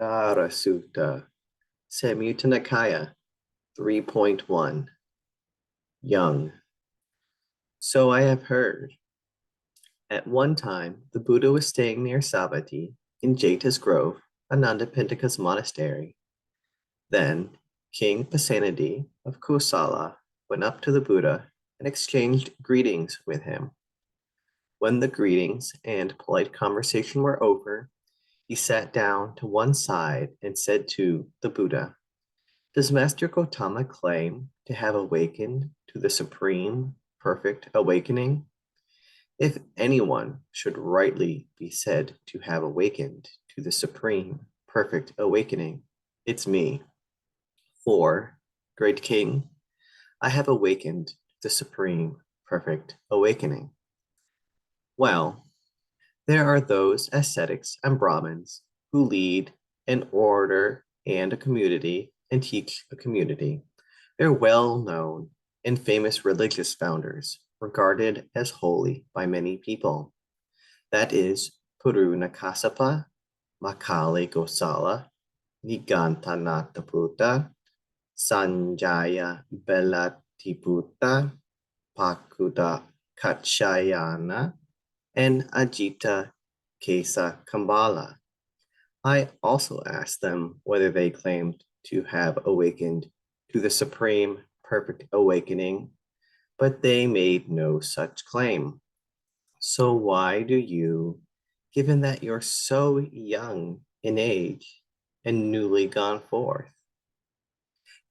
Daharasutta, Samyutta Nikaya 3.1. Young. So I have heard. At one time, the Buddha was staying near Savatthi in Jeta's Grove, Anandapindika's monastery. Then, King Pasenadi of Kosala went up to the Buddha and exchanged greetings with him. When the greetings and polite conversation were over, he sat down to one side and said to the Buddha, "Does Master Gautama claim to have awakened to the supreme, perfect awakening? If anyone should rightly be said to have awakened to the supreme, perfect awakening, it's me. For, great king, I have awakened to the supreme, perfect awakening." Well, there are those ascetics and Brahmins who lead an order and a community and teach a community. They're well known and famous religious founders, regarded as holy by many people. That is Puruna Kassapa, Makali Gosala, Nigantanataputta, Sanjaya Belatiputta, Pakuda Katshayana, and Ajita Kesa Kambala. I also asked them whether they claimed to have awakened to the supreme perfect awakening, but they made no such claim. So why do you, given that you're so young in age and newly gone forth?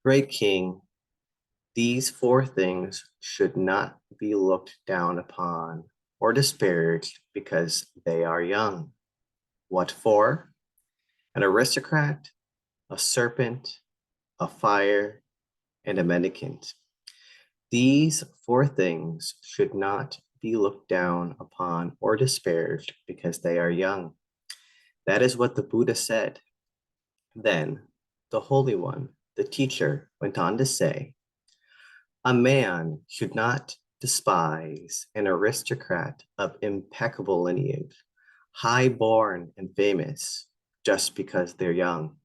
Great king, these four things should not be looked down upon or disparaged because they are young. What for? An aristocrat, a serpent, a fire, and a mendicant. These four things should not be looked down upon or disparaged because they are young. That is what the Buddha said. Then the Holy One, the teacher, went on to say, "A man should not despise an aristocrat of impeccable lineage, high-born and famous, just because they're young.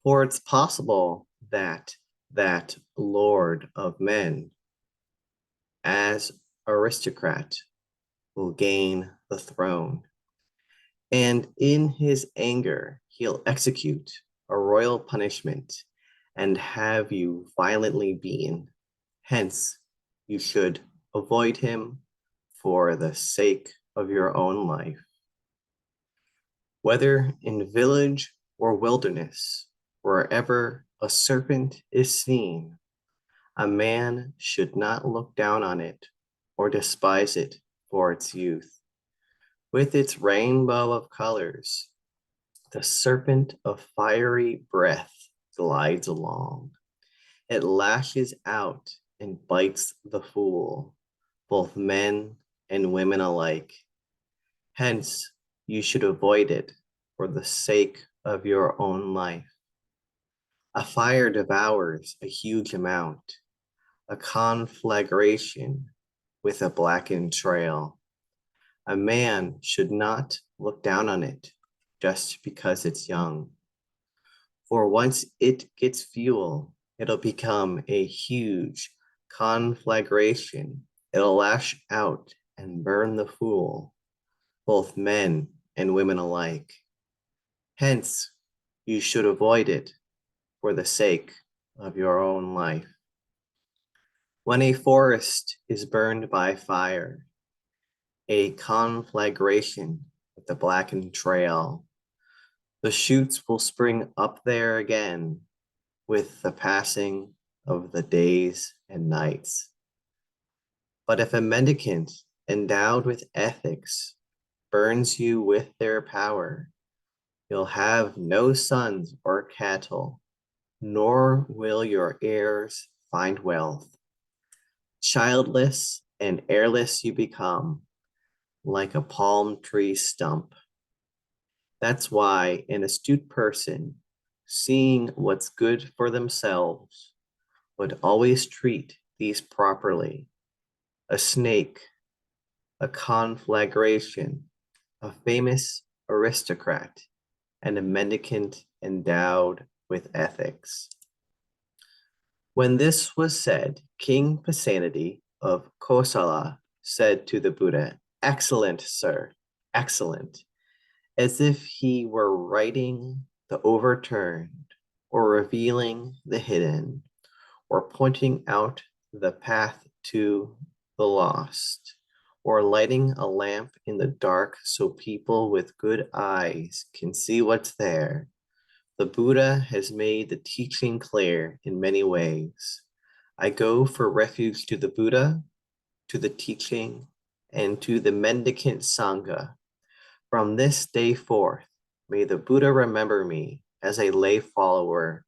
For it's possible that that Lord of men, as aristocrat, will gain the throne, and in his anger he'll execute a royal punishment and have you violently beaten. Hence, you should avoid him for the sake of your own life. Whether in village or wilderness, wherever a serpent is seen, a man should not look down on it or despise it for its youth. With its rainbow of colors, the serpent of fiery breath glides along. It lashes out and bites the fool, both men and women alike. Hence, you should avoid it for the sake of your own life. A fire devours a huge amount, a conflagration with a blackened trail. A man should not look down on it just because it's young. For once it gets fuel, it'll become a huge conflagration. It'll lash out and burn the fool, both men and women alike. Hence, you should avoid it for the sake of your own life. When a forest is burned by fire, a conflagration with a blackened trail, the shoots will spring up there again with the passing of the days and nights. But if a mendicant endowed with ethics burns you with their power, you'll have no sons or cattle, nor will your heirs find wealth. Childless and heirless you become, like a palm tree stump. That's why an astute person, seeing what's good for themselves, would always treat these properly. A snake, a conflagration, a famous aristocrat, and a mendicant endowed with ethics. When this was said, King Pasenadi of Kosala said to the Buddha, "Excellent, sir, excellent," as if he were writing the overturned, or revealing the hidden, or pointing out the path to the lost, or lighting a lamp in the dark so people with good eyes can see what's there. The Buddha has made the teaching clear in many ways. I go for refuge to the Buddha, to the teaching, and to the mendicant Sangha. From this day forth, may the Buddha remember me as a lay follower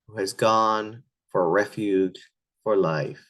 who has gone for refuge for life.